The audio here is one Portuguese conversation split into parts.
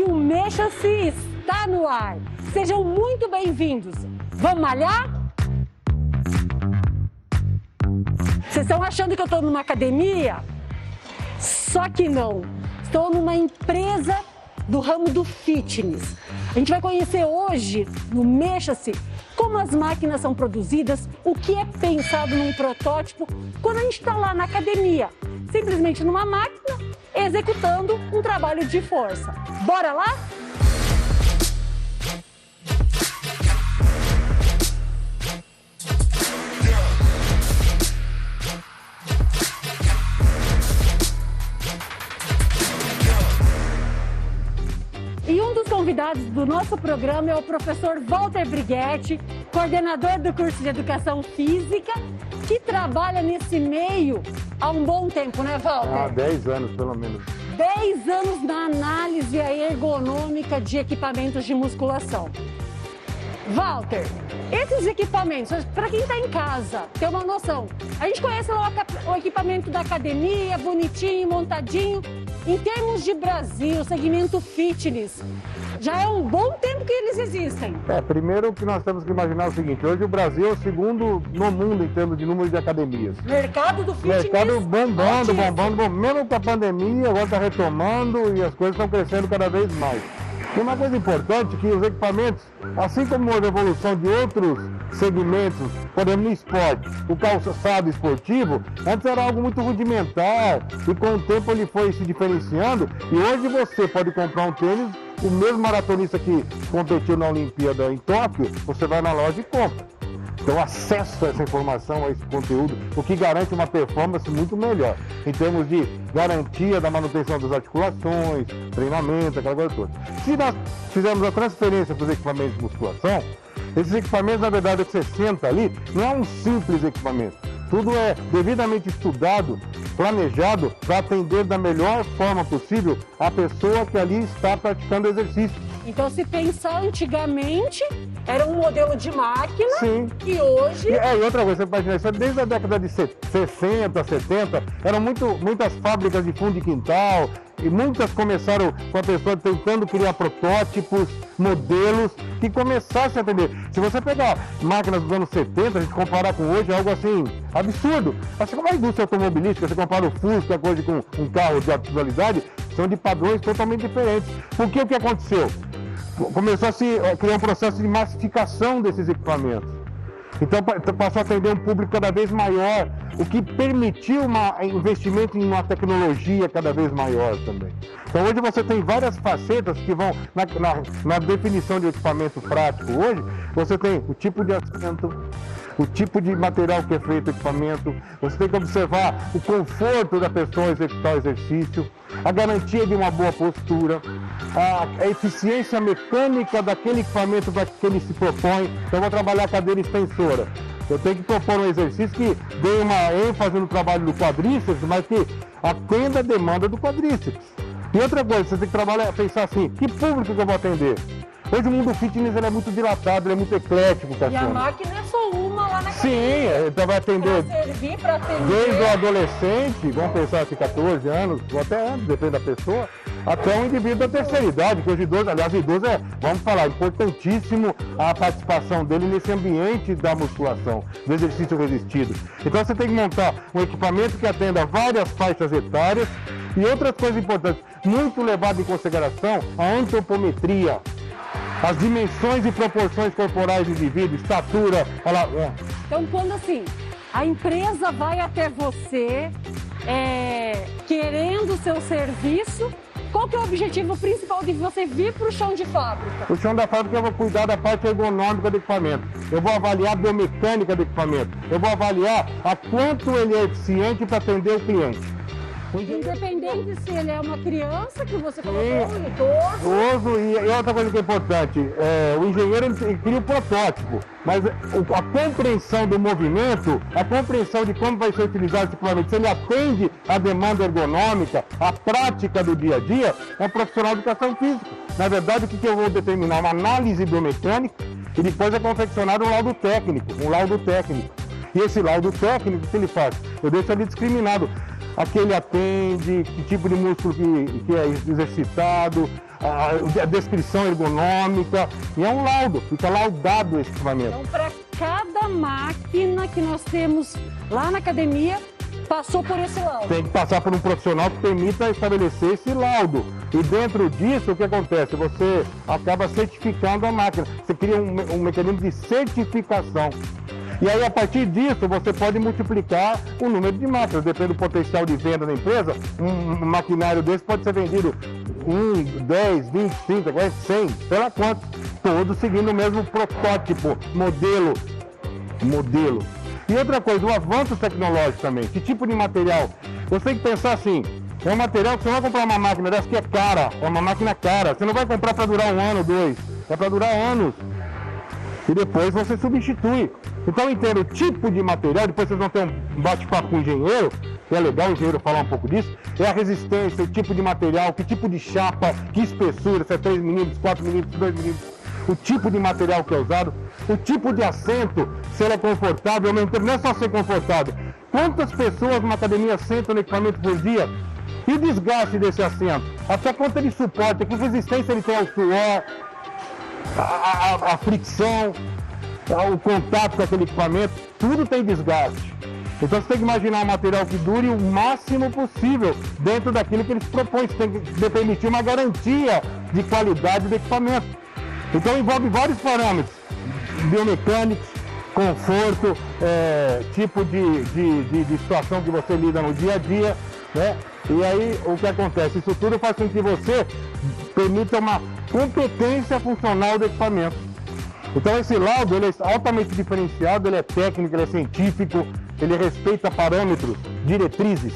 o Mexa-se está no ar. Sejam muito bem-vindos. Vamos malhar? Vocês estão achando que eu estou numa academia? Só que não. Estou numa empresa do ramo do fitness. A gente vai conhecer hoje, no Mexa-se, como as máquinas são produzidas, o que é pensado num protótipo quando a gente está lá na academia, simplesmente numa máquina, executando um trabalho de força. Bora lá? E um dos convidados do nosso programa é o professor Walter Brighetti, coordenador do curso de Educação Física, que trabalha nesse meio há um bom tempo, né, Walter? Há 10 anos, pelo menos. 10 anos na análise ergonômica de equipamentos de musculação. Walter, esses equipamentos, para quem está em casa, ter uma noção, a gente conhece lá o equipamento da academia, bonitinho, montadinho. Em termos de Brasil, segmento fitness, já é um bom tempo que eles existem. Primeiro que nós temos que imaginar o seguinte, hoje o Brasil é o segundo no mundo em termos de número de academias. Mercado do fitness. Mercado bombando, mesmo com a pandemia, agora está retomando e as coisas estão crescendo cada vez mais. E uma coisa importante é que os equipamentos, assim como a evolução de outros segmentos, por exemplo, no esporte, o calçado esportivo, antes era algo muito rudimentar e com o tempo ele foi se diferenciando e hoje você pode comprar um tênis, o mesmo maratonista que competiu na Olimpíada em Tóquio, você vai na loja e compra. Então, acesso a essa informação, a esse conteúdo, o que garante uma performance muito melhor, em termos de garantia da manutenção das articulações, treinamento, aquela coisa toda. Se nós fizermos a transferência para os equipamentos de musculação, esses equipamentos, na verdade, que você senta ali, não é um simples equipamento. Tudo é devidamente estudado, planejado, para atender da melhor forma possível a pessoa que ali está praticando exercício. Então, se pensar antigamente, era um modelo de máquina. Sim. E hoje... E outra coisa, você pode imaginar, desde a década de 60, 70, eram muitas fábricas de fundo de quintal, e muitas começaram com a pessoa tentando criar protótipos, modelos, que começassem a atender. Se você pegar máquinas dos anos 70, a gente comparar com hoje, é algo assim, absurdo. Assim como a indústria automobilística, você compara o Fusca, coisa com um carro de atualidade, são de padrões totalmente diferentes. Porque o que aconteceu? Começou a se criar um processo de massificação desses equipamentos. Então passou a atender um público cada vez maior, o que permitiu um investimento em uma tecnologia cada vez maior também. Então hoje você tem várias facetas que vão na definição de equipamento prático hoje, você tem o tipo de assento, o tipo de material que é feito o equipamento, você tem que observar o conforto da pessoa executar o exercício, a garantia de uma boa postura, a eficiência mecânica daquele equipamento para que ele se propõe. Então eu vou trabalhar a cadeira extensora. Eu tenho que propor um exercício que dê uma ênfase no trabalho do quadríceps, mas que atenda a demanda do quadríceps. E outra coisa, você tem que pensar assim, que público que eu vou atender? Hoje o mundo fitness ele é muito dilatado, ele é muito eclético, Cassiano. E a máquina é só uma lá na academia. Sim, então vai atender para atender desde o adolescente, vamos pensar aqui 14 anos, ou até antes, depende da pessoa, até um indivíduo da terceira idade, que hoje idoso, aliás, o idoso vamos falar, importantíssimo a participação dele nesse ambiente da musculação, do exercício resistido. Então você tem que montar um equipamento que atenda várias faixas etárias e outras coisas importantes, muito levado em consideração a antropometria, as dimensões e proporções corporais do indivíduo, estatura, Então, quando assim, a empresa vai até você querendo o seu serviço, qual que é o objetivo principal de você vir para o chão de fábrica? O chão da fábrica eu vou cuidar da parte ergonômica do equipamento, eu vou avaliar a biomecânica do equipamento, eu vou avaliar a quanto ele é eficiente para atender o cliente. Independente se ele é uma criança que você colocou, um idoso. E outra coisa que é importante, o engenheiro ele cria o protótipo, mas a compreensão do movimento, a compreensão de como vai ser utilizado esse equipamento, se ele atende à demanda ergonômica, à prática do dia a dia, é um profissional de educação física. Na verdade, o que eu vou determinar? Uma análise biomecânica e depois é confeccionado um laudo técnico. E esse laudo técnico, o que ele faz? Eu deixo ali discriminado a que ele atende, que tipo de músculo que é exercitado, a descrição ergonômica, e é um laudo, fica laudado esse equipamento. Então, para cada máquina que nós temos lá na academia, passou por esse laudo. Tem que passar por um profissional que permita estabelecer esse laudo. E dentro disso, o que acontece? Você acaba certificando a máquina. Você cria um mecanismo de certificação. E aí, a partir disso, você pode multiplicar o número de máquinas. Depende do potencial de venda da empresa, um maquinário desse pode ser vendido 1, 10, 20, 30, 40, 100, sei lá quantos. Todos seguindo o mesmo protótipo, modelo. E outra coisa, o avanço tecnológico também. Que tipo de material? Você tem que pensar assim, é um material que você não vai comprar uma máquina dessa que é cara, é uma máquina cara. Você não vai comprar para durar 1 ano, 2, é para durar anos. E depois você substitui. Então entenda o tipo de material, depois vocês vão ter um bate-papo com o engenheiro, que é legal o engenheiro falar um pouco disso, é a resistência, o tipo de material, que tipo de chapa, que espessura, se é 3 milímetros, 4 milímetros, 2 milímetros. O tipo de material que é usado, o tipo de assento, se ele é confortável, ao mesmo tempo, não é só ser confortável. Quantas pessoas numa academia sentam no equipamento por dia? E o desgaste desse assento? Até quanto ele suporta? Que resistência ele tem ao suor, a fricção, o contato com aquele equipamento? Tudo tem desgaste. Então você tem que imaginar um material que dure o máximo possível dentro daquilo que eles propõem. Você tem que permitir uma garantia de qualidade do equipamento. Então envolve vários parâmetros, biomecânicos, conforto, tipo de situação que você lida no dia a dia, né? E aí o que acontece? Isso tudo faz com que você permita uma competência funcional do equipamento. Então esse laudo ele é altamente diferenciado, ele é técnico, ele é científico, ele respeita parâmetros, diretrizes.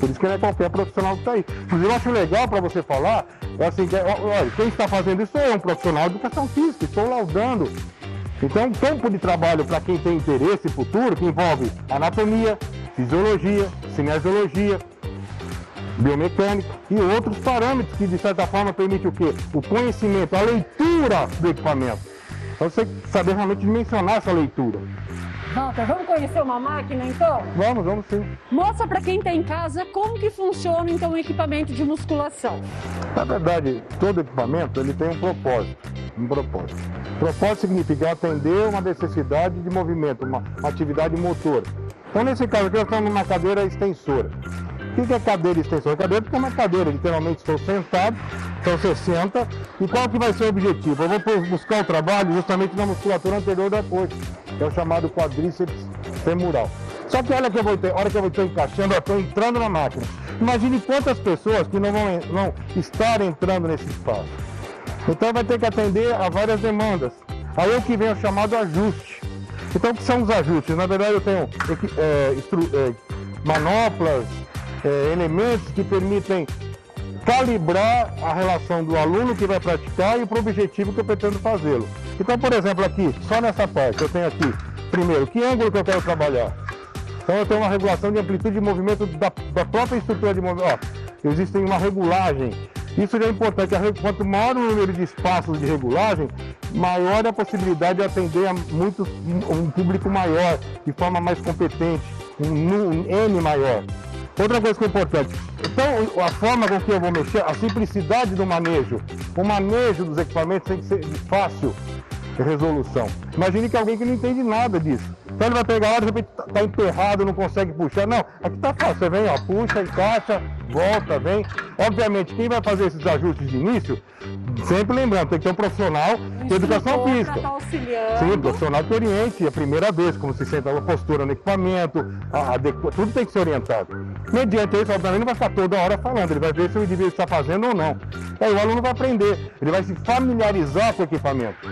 Por isso que não é qualquer profissional que está aí. Inclusive eu acho legal para você falar, é assim, olha, quem está fazendo isso é um profissional de educação física, estou laudando. Então, um campo de trabalho para quem tem interesse futuro, que envolve anatomia, fisiologia, cinesiologia, biomecânica e outros parâmetros que, de certa forma, permitem o quê? O conhecimento, a leitura do equipamento. Então, você saber realmente dimensionar essa leitura. Walter, vamos conhecer uma máquina, então? Vamos sim. Mostra para quem está em casa como que funciona, então, o equipamento de musculação. Na verdade, todo equipamento ele tem um propósito. Propósito significa atender uma necessidade de movimento, uma atividade motora. Então, nesse caso aqui, eu estou numa cadeira extensora. O que é cadeira extensora? Cadeira é uma cadeira, literalmente estou sentado, então você senta. E qual que vai ser o objetivo? Eu vou buscar o trabalho justamente na musculatura anterior da coxa, que é o chamado quadríceps femoral. Só que olha que a hora que eu estou encaixando, eu estou entrando na máquina. Imagine quantas pessoas que não vão estar entrando nesse espaço. Então vai ter que atender a várias demandas. Aí é o que vem o chamado ajuste. Então o que são os ajustes? Na verdade eu tenho manoplas, elementos que permitem calibrar a relação do aluno que vai praticar e para o objetivo que eu pretendo fazê-lo. Então, por exemplo, aqui, só nessa parte, eu tenho aqui, primeiro, que ângulo que eu quero trabalhar. Então eu tenho uma regulação de amplitude de movimento da própria estrutura de movimento. Existe uma regulagem. Isso já é importante. Quanto maior o número de espaços de regulagem, maior é a possibilidade de atender a um público maior, de forma mais competente, um N maior. Outra coisa que é importante, então a forma com que eu vou mexer, a simplicidade do manejo, o manejo dos equipamentos tem que ser de fácil resolução. Imagine que alguém que não entende nada disso. Então ele vai pegar lá, de repente está emperrado, não consegue puxar. Não, aqui está fácil, você vem, puxa, encaixa, volta, vem. Obviamente, quem vai fazer esses ajustes de início, sempre lembrando, tem que ter um profissional de educação física. Sim, profissional que oriente a primeira vez, como se senta a postura no equipamento, tudo tem que ser orientado. Mediante isso, obviamente, não vai ficar toda hora falando, ele vai ver se o indivíduo está fazendo ou não. Aí o aluno vai aprender, ele vai se familiarizar com o equipamento.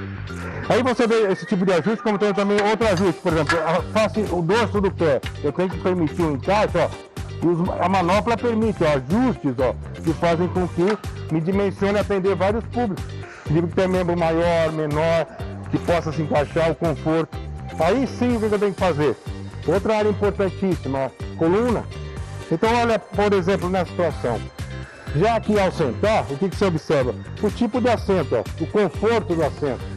Aí você vê esse tipo de ajuste, como tem também outro ajuste, por exemplo, o dorso do pé, eu tenho que permitir o encaixe, a manopla permite ajustes que fazem com que me dimensione atender vários públicos. Digo que tem membro maior, menor, que possa se encaixar, o conforto. Aí sim, o que eu tenho que fazer? Outra área importantíssima, coluna. Então olha, por exemplo, nessa situação. Já aqui ao sentar, o que você observa? O tipo de assento, o conforto do assento.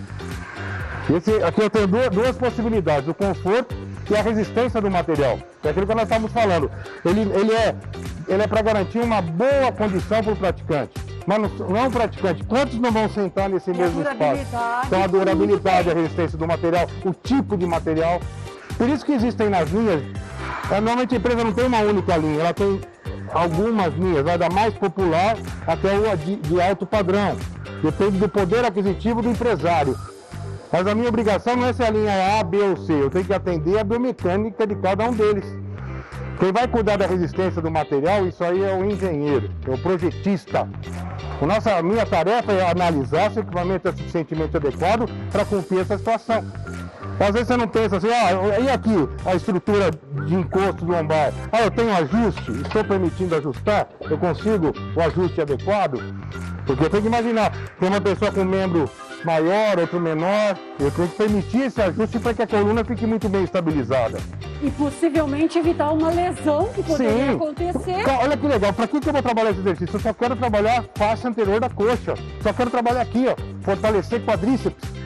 Aqui eu tenho duas possibilidades, o conforto e a resistência do material. É aquilo que nós estávamos falando. Ele é para garantir uma boa condição para o praticante. Mas não é um praticante. Quantos não vão sentar nesse mesmo espaço? Então a durabilidade, a resistência do material, o tipo de material. Por isso que existem nas linhas, normalmente a empresa não tem uma única linha, ela tem algumas linhas, vai da mais popular até o de alto padrão. Depende do poder aquisitivo do empresário. Mas a minha obrigação não é ser a linha A, B ou C, eu tenho que atender a biomecânica de cada um deles. Quem vai cuidar da resistência do material, isso aí é o engenheiro, é o projetista. A minha tarefa é analisar se o equipamento é suficientemente adequado para cumprir essa situação. Às vezes você não pensa assim, e aqui a estrutura de encosto do lombar? Eu tenho ajuste, estou permitindo ajustar? Eu consigo o ajuste adequado? Porque eu tenho que imaginar, tem uma pessoa com um membro maior, outro menor, eu tenho que permitir esse ajuste para que a coluna fique muito bem estabilizada. E possivelmente evitar uma lesão que poderia acontecer. Olha que legal, para que eu vou trabalhar esse exercício? Eu só quero trabalhar a face anterior da coxa, só quero trabalhar aqui, fortalecer quadríceps.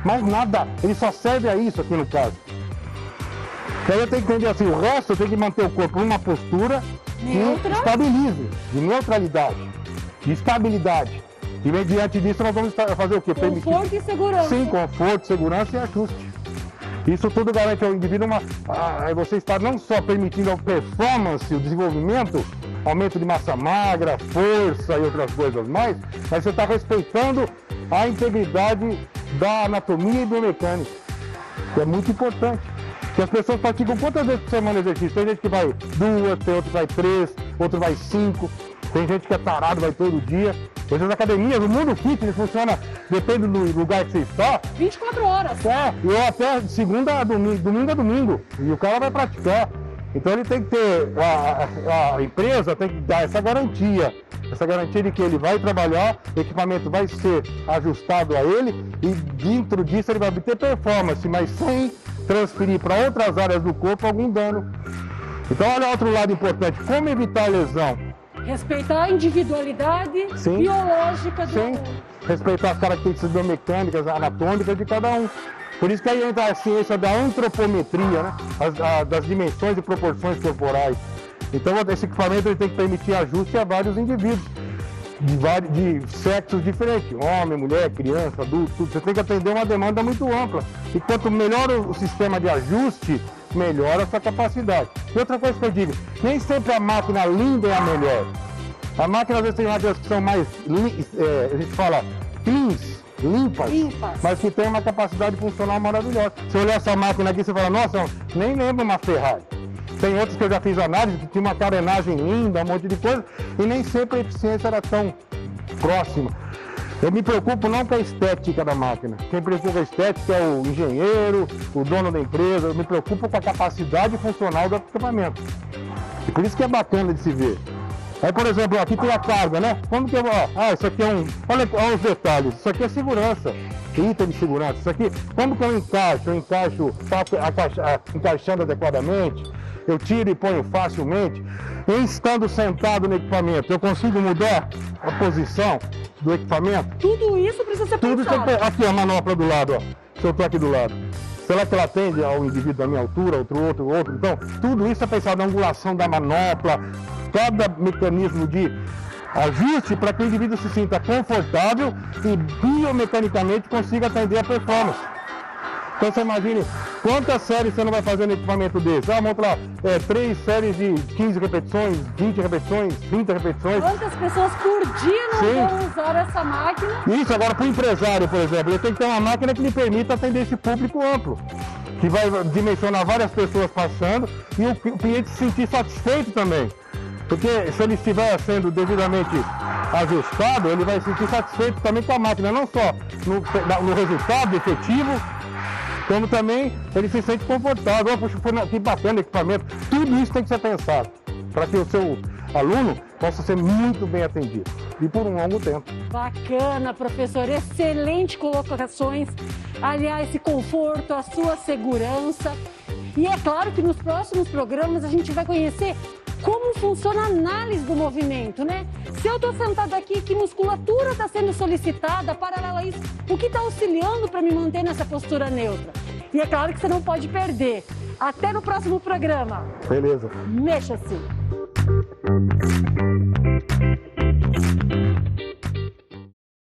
Mais nada, ele só serve a isso aqui no caso. Aí eu tenho que entender assim, o resto eu tenho que manter o corpo numa postura que estabilize, de neutralidade, de estabilidade. E mediante disso nós vamos fazer o quê? Conforto e segurança. Sim, conforto, segurança e ajuste. Isso tudo garante ao indivíduo você está não só permitindo a performance, o desenvolvimento, aumento de massa magra, força e outras coisas mais, mas você está respeitando a integridade da anatomia e biomecânica, que é muito importante. Que as pessoas praticam quantas vezes por semana exercício? Tem gente que vai 2, tem outro que vai 3, outro vai 5, tem gente que é tarado, vai todo dia. Hoje as academias, o mundo fitness funciona, depende do lugar que você está. 24 horas. Eu até segunda a domingo a domingo, e o cara vai praticar. Então ele tem que ter, a empresa tem que dar essa garantia de que ele vai trabalhar, o equipamento vai ser ajustado a ele e dentro disso ele vai obter performance, mas sem transferir para outras áreas do corpo algum dano. Então olha outro lado importante, como evitar a lesão? Respeitar a individualidade biológica do... Sim, respeitar as características biomecânicas, anatômicas de cada um. Por isso que aí entra a ciência da antropometria, né? Das dimensões e proporções corporais. Então esse equipamento ele tem que permitir ajuste a vários indivíduos, de sexos diferentes, homem, mulher, criança, adulto, tudo. Você tem que atender uma demanda muito ampla. E quanto melhor o sistema de ajuste, melhor a sua capacidade. E outra coisa que eu digo, nem sempre a máquina linda é a melhor. A máquina às vezes tem máquinas que são mais, a gente fala, cleans, limpas, mas que tem uma capacidade funcional maravilhosa. Se olhar essa máquina aqui, você fala, nossa, nem lembro uma Ferrari. Tem outros que eu já fiz análise, que tinha uma carenagem linda, um monte de coisa, e nem sempre a eficiência era tão próxima. Eu me preocupo não com a estética da máquina. Quem preocupa com a estética é o engenheiro, o dono da empresa. Eu me preocupo com a capacidade funcional do equipamento. E por isso que é bacana de se ver. Aí, por exemplo, aqui tem a carga, né? Como que eu vou... isso aqui é olha os detalhes. Isso aqui é segurança. Item de segurança. Isso aqui, como que eu encaixo? Eu encaixo, encaixando adequadamente. Eu tiro e ponho facilmente. E estando sentado no equipamento, eu consigo mudar a posição do equipamento? Tudo isso precisa ser pensado. Aqui a manopla do lado, Se eu estou aqui do lado. Será que ela atende ao indivíduo da minha altura, outro? Então, tudo isso é pensado na angulação da manopla, cada mecanismo de ajuste para que o indivíduo se sinta confortável e biomecanicamente consiga atender a performance. Então você imagine quantas séries você não vai fazer no equipamento desse. Vamos lá, 3 séries de 15 repetições, 20 repetições, 30 repetições. Quantas pessoas por dia não vão usar essa máquina? Isso, agora para o empresário, por exemplo, ele tem que ter uma máquina que lhe permita atender esse público amplo, que vai dimensionar várias pessoas passando e o cliente se sentir satisfeito também. Porque se ele estiver sendo devidamente ajustado, ele vai se sentir satisfeito também com a máquina, não só no resultado efetivo, como também ele se sente confortável. Poxa, que bacana o equipamento. Tudo isso tem que ser pensado para que o seu aluno possa ser muito bem atendido e por um longo tempo. Bacana, professor. Excelente colocações. Aliás, esse conforto, a sua segurança. E é claro que nos próximos programas a gente vai conhecer como funciona a análise do movimento, né? Se eu estou sentada aqui, que musculatura está sendo solicitada, paralela a isso, o que está auxiliando para me manter nessa postura neutra? E é claro que você não pode perder Até no próximo programa. Beleza. Mexa-se.